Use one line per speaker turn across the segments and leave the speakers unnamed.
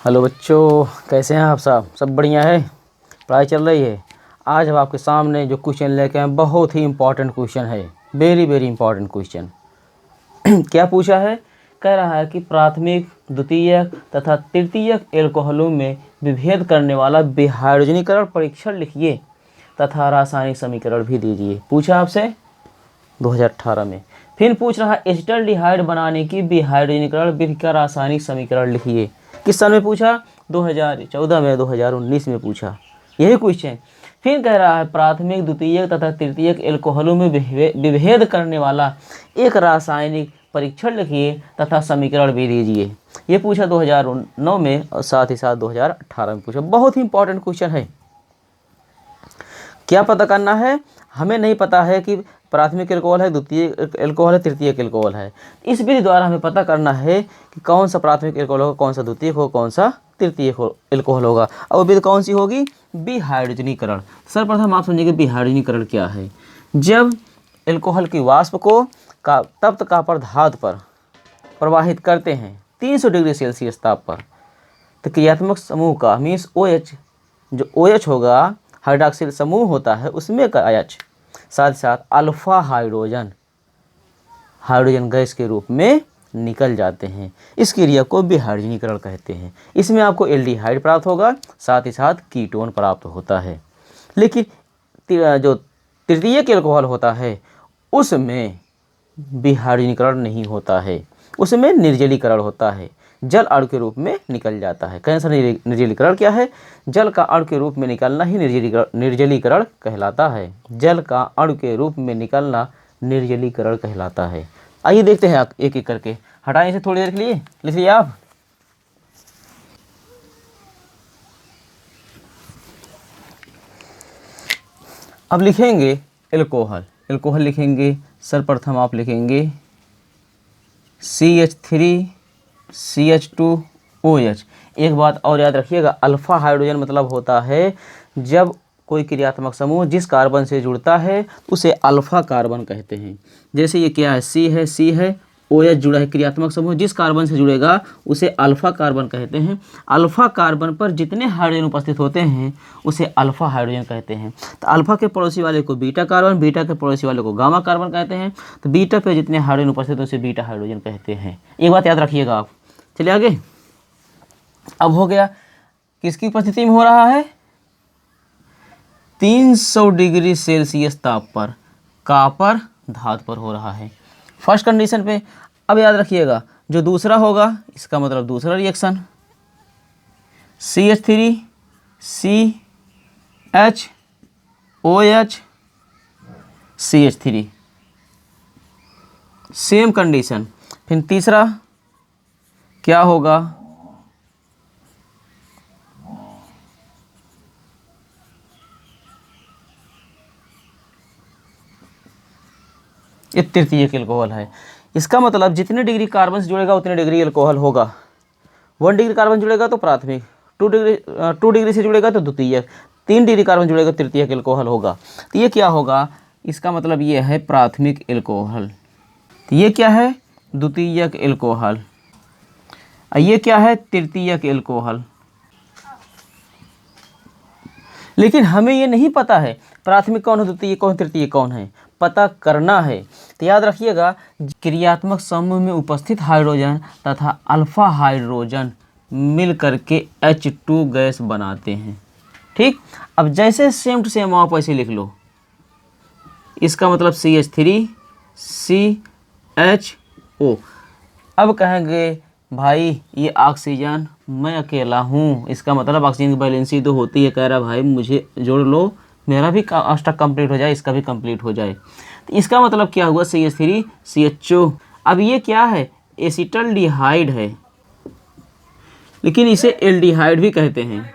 Hello बच्चों, कैसे हैं आप सब बढ़िया है। पढ़ाई चल रही है। आज हम आपके सामने जो क्वेश्चन लेके आए हैं बहुत ही इम्पोर्टेंट क्वेश्चन है। Very very important question. क्या पूछा है? कह रहा है कि प्राथमिक, द्वितीयक तथा तृतीयक एल्कोहलों में विभेद करने वाला विहाइड्रोजनीकरण परीक्षण लिखिए तथा रासायनिक समीकरण भी दीजिए। पूछा आपसे 2018 में। फिर पूछ रहा है एसिटाल्डिहाइड बनाने की विहाइड्रोजनीकरण विधि का रासायनिक समीकरण लिखिए। किस साल में पूछा? 2014 में, 2019 में पूछा यही क्वेश्चन। फिर कह रहा है प्राथमिक, द्वितीयक तथा तृतीयक एल्कोहलों में विभेद करने वाला एक रासायनिक परीक्षण लिखिए तथा समीकरण भी दीजिए। ये पूछा 2009 में और साथ ही साथ 2018 में पूछा। बहुत ही इंपॉर्टेंट क्वेश्चन है। क्या पता करना है? हमें नहीं पता है कि प्राथमिक एल्कोहल है, द्वितीयक एल्कोहल है, तृतीयक एल्कोहल है। इस विधि द्वारा हमें पता करना है कि कौन सा प्राथमिक एल्कोहल होगा, कौन सा द्वितीयक होगा, कौन सा तृतीयक एल्कोहल होगा। और विधि कौन सी होगी? विहाइड्रोजनीकरण। सर्वप्रथम आप समझिए विहाइड्रोजनीकरण क्या है। जब एल्कोहल की वाष्प को तप्त कॉपर धातु पर प्रवाहित करते हैं 300 डिग्री सेल्सियस ताप पर, तो क्रियात्मक समूह का मीन्स OH, जो OH होगा, हाइड्रॉक्सिल समूह होता है उसमें का OH, साथ साथ अल्फा हाइड्रोजन गैस के रूप में निकल जाते हैं। इस क्रिया को विहाइड्रोजनीकरण कहते हैं। इसमें आपको एल्डिहाइड प्राप्त होगा, साथ ही साथ कीटोन प्राप्त होता है। लेकिन जो तृतीयक एल्कोहल होता है उसमें विहाइड्रोजनीकरण नहीं होता है, उसमें निर्जलीकरण होता है, जल अणु के रूप में निकल जाता है। कौन सा निर्जलीकरण क्या है? जल का अणु के रूप में निकलना ही निर्जलीकरण कहलाता है। जल का अणु के रूप में निकलना निर्जलीकरण कहलाता है। आइए देखते हैं एक एक करके। हटाएं इसे थोड़ी देर के लिए, लिख लिया आप। अब लिखेंगे एल्कोहल। एल्कोहल लिखेंगे, सर्वप्रथम आप लिखेंगे CH3 CH2OH। एक बात और याद रखिएगा, अल्फा हाइड्रोजन मतलब होता है जब कोई क्रियात्मक समूह जिस कार्बन से जुड़ता है उसे अल्फा कार्बन कहते हैं। जैसे ये क्या है? C है, OH जुड़ा है, क्रियात्मक समूह जिस कार्बन से जुड़ेगा उसे अल्फा कार्बन कहते हैं। अल्फा कार्बन पर जितने हाइड्रोजन उपस्थित होते हैं उसे अल्फा हाइड्रोजन कहते हैं। तो अल्फा के पड़ोसी वाले को बीटा कार्बन, बीटा के पड़ोसी वाले को गामा कार्बन कहते हैं। तो बीटा पे जितने हाइड्रोजन उपस्थित उसे बीटा हाइड्रोजन कहते हैं। एक बात याद रखिएगा आप। चलिए आगे। अब हो गया, किसकी उपस्थिति में हो रहा है? 300 डिग्री सेल्सियस ताप पर कॉपर धातु पर हो रहा है, फर्स्ट कंडीशन पे। अब याद रखिएगा जो दूसरा होगा इसका मतलब दूसरा reaction, CH3 CHOH CH3, same condition. फिर तीसरा क्या होगा? ये तृतीयक एल्कोहल है। इसका मतलब जितने डिग्री कार्बन से जुड़ेगा उतने डिग्री एल्कोहल होगा। 1 डिग्री कार्बन जुड़ेगा तो प्राथमिक, 2 डिग्री से जुड़ेगा तो द्वितीयक, 3 डिग्री कार्बन जुड़ेगा तृतीयक एल्कोहल होगा। तो ये क्या होगा? इसका मतलब ये है प्राथमिक एल्कोहल। तो ये क्या है? द्वितीयक एल्कोहल। ये क्या है? तृतीयक एल्कोहल। लेकिन हमें ये नहीं पता है प्राथमिक कौन है, द्वितीयक कौन, तृतीयक कौन है, पता करना है। तो याद रखिएगा क्रियात्मक समूह में उपस्थित हाइड्रोजन तथा अल्फा हाइड्रोजन मिल करके H2 गैस बनाते हैं। ठीक। अब जैसे सेम टू सेम आप ऐसे लिख लो। इसका मतलब CH3 CHO। अब कहेंगे भाई ये ऑक्सीजन, मैं अकेला हूँ, इसका मतलब ऑक्सीजन की बैलेंसी तो होती है। कह रहा भाई मुझे जोड़ लो, मेरा भी अष्टक कंप्लीट हो जाए, इसका भी कंप्लीट हो जाए। तो इसका मतलब क्या हुआ? CH3 CHO। अब ये क्या है? एसिटाल्डिहाइड है, लेकिन इसे एल्डिहाइड भी कहते हैं।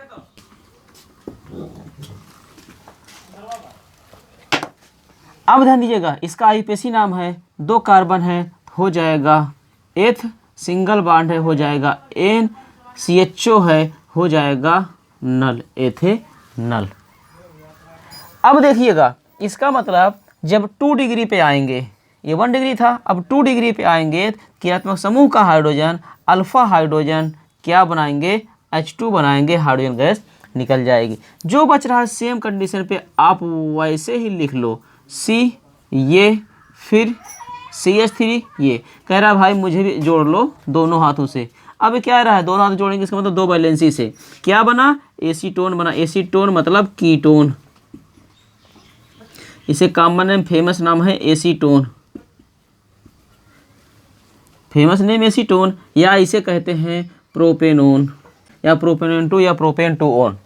अब ध्यान दीजिएगा, इसका आईपीएसी नाम है, 2 कार्बन है, हो जाएगा एथ, सिंगल बॉन्ड है, हो जाएगा N, CHO है, हो जाएगा नल, एथेनल। अब देखिएगा इसका मतलब जब 2 डिग्री पे आएंगे, ये 1 डिग्री था, अब 2 डिग्री पे आएंगे क्रियात्मक समूह का हाइड्रोजन अल्फा हाइड्रोजन क्या बनाएंगे? H2 बनाएंगे, हाइड्रोजन गैस निकल जाएगी। जो बच रहा है सेम कंडीशन पे आप वैसे ही लिख लो, C ये, फिर CH3 ये। कह रहा है भाई मुझे भी जोड़ लो दोनों हाथों से। अब क्या रहा है, दोनों हाथ जोड़ेंगे, इसका मतलब दो वैलेंसी से क्या बना, एसीटोन बना। एसीटोन मतलब कीटोन, इसे कॉमन नेम फेमस नाम है एसीटोन, फेमस नेम एसीटोन, या इसे कहते हैं प्रोपेनोन या प्रोपेनोन 2 या प्रोपेन 2 ओन।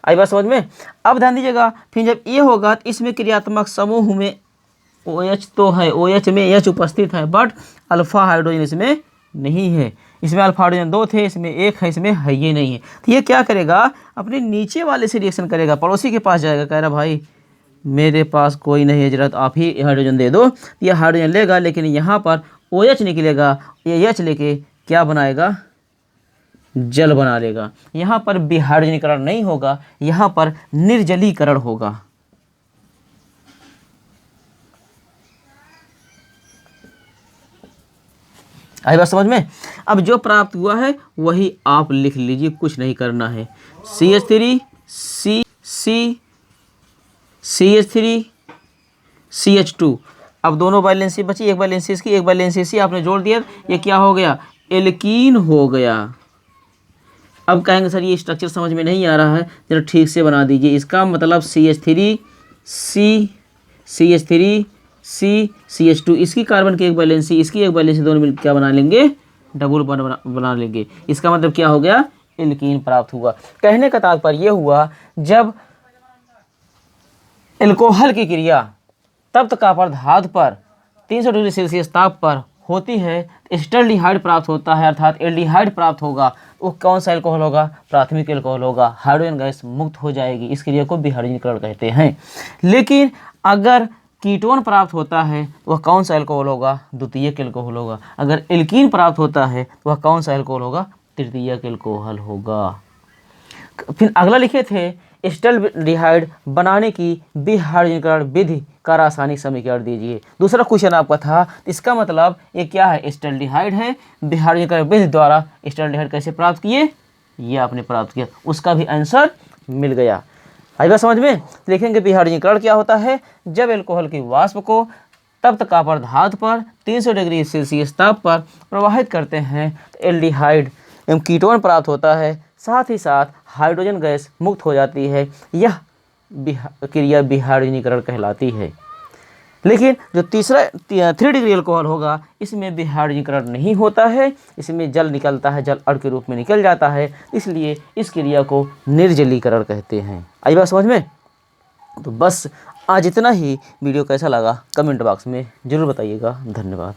आई बात समझ में। अब ध्यान दीजिएगा, फिर जब ये होगा तो इसमें क्रियात्मक समूह में OH तो है, OH में H उपस्थित है, बट अल्फा हाइड्रोजन इसमें नहीं है। इसमें अल्फा हाइड्रोजन 2 थे, इसमें 1 है, इसमें है ये नहीं है। तो ये क्या करेगा, अपने नीचे वाले से रिएक्शन करेगा, पड़ोसी के पास जाएगा, कह रहा भाई मेरे पास कोई नहीं है जरूरत, आप ही हाइड्रोजन दे दो। ये हाइड्रोजन लेगा, लेकिन यहाँ पर OH निकलेगा, ये H लेके क्या बनाएगा, जल बना लेगा। यहाँ पर विहाइड्रोजनीकरण नहीं होगा, यहाँ पर निर्जलीकरण होगा। आई बात समझ में। अब जो प्राप्त हुआ है वही आप लिख लीजिए, कुछ नहीं करना है। CH3 CH3 CH2। अब दोनों वैलेंसी बची, एक वैलेंसी इसकी, एक वैलेंसी इसकी, आपने जोड़ दिया, ये क्या हो गया, एल्कीन हो गया। अब कहेंगे सर ये स्ट्रक्चर समझ में नहीं आ रहा है, जरा ठीक से बना दीजिए। इसका मतलब CH3 CH2, इसकी कार्बन की एक वैलेंसी, इसकी एक वैलेंसी, दोनों मिलकर क्या बना लेंगे, डबल बॉन्ड बना लेंगे। इसका मतलब क्या हो गया, एल्कीन प्राप्त हुआ। कहने का तात्पर्य यह हुआ, जब एल्कोहल की क्रिया तप्त कॉपर धातु पर 300 डिग्री सेल्सियस ताप पर होती है, एस्टल्डिहाइड प्राप्त होता है, अर्थात एल्डिहाइड प्राप्त होगा। वो कौन सा एल्कोहल होगा, प्राथमिक एल्कोहल होगा, हाइड्रोजन गैस मुक्त हो जाएगी। इस क्रिया को विहाइड्रोजनीकरण कहते हैं। लेकिन अगर कीटोन प्राप्त होता है वह कौन सा एल्कोहल होगा, द्वितीयक एल्कोहल होगा। अगर एल्कीन प्राप्त होता है वह कौन सा एल्कोहल होगा, तृतीयक एल्कोहल होगा। फिर अगला लिखे थे, एस्टल्डिहाइड बनाने की विहाइड्रोजनीकरण विधि का रासायनिक समीकरण दीजिए। दूसरा क्वेश्चन आपका था, इसका मतलब ये क्या है, एस्टल्डिहाइड है, विहाइड्रोजनीकरण विधि द्वारा एस्टल्डिहाइड कैसे प्राप्त किए, ये आपने प्राप्त किया, उसका भी आंसर मिल गया। आई बात समझ में। देखेंगे विहाइड्रोजनीकरण क्या होता है, जब एल्कोहल की वाष्प को तप्त कॉपर धातु पर 300 डिग्री सेल्सियस ताप पर प्रवाहित करते हैं तो एल्डिहाइड एवं कीटोन प्राप्त होता है, साथ ही साथ हाइड्रोजन गैस मुक्त हो जाती है। यह क्रिया विहाइड्रोजनीकरण कहलाती है। लेकिन जो तीसरा 3 डिग्री एल्कोहल होगा, इसमें विहाइड्रोजनीकरण नहीं होता है, इसमें जल निकलता है, जल अण के रूप में निकल जाता है, इसलिए इस क्रिया को निर्जलीकरण कहते हैं। आई बात समझ में। तो बस आज इतना ही। वीडियो कैसा लगा कमेंट बॉक्स में ज़रूर बताइएगा। धन्यवाद।